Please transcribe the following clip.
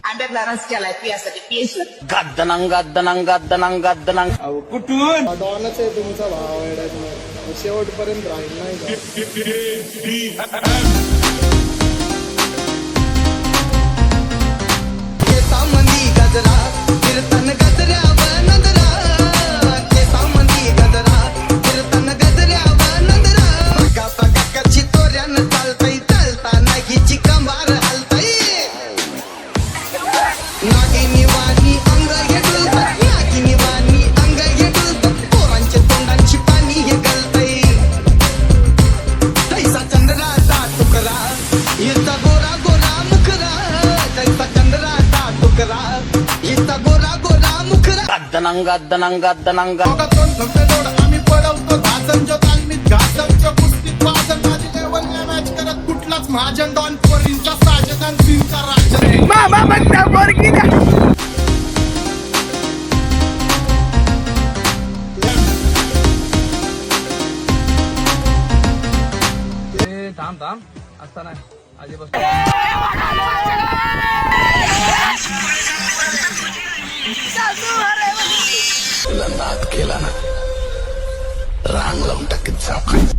अंड्यातला रस केलाय पियासाठी पियेशी कुठून डॉनच आहे तुमचा भाव एवढ्यात शेवटपर्यंत राहील नाही का केसामंदी गजरा कीर्तन गजऱ्यावर नजरा केसामंदी गजरा कीर्तन गजऱ्यावर नजरा पगा कच्ची तोऱ्यानं चालतंय चालता नागीची कंबार हलतंय नागिनी वाणी अंग हे डुलतं नागिनी वाणी अंग हे डुलतं पोरांच्या तोंडांची पाणी हे गलतंय तैसा चंद्राचा तुकडा हिचा गोरा गोरा मुखरा तैसा चंद्राचा तुकडा हिचा गोरा गोरा मुखरा आम्ही पडवतो धासंच्या तालमीत घासांच्या कुस्तीत वाजन माझी लेवलला मॅच करत कुठलाच महाजन डॉन पोरींचा साजन आणि तीनचा राजन मामा म्हणता पोरगी द्या. थांब असता नाही आधीपासून तुला नाद केला ना रांग लावून टाकीत जाऊ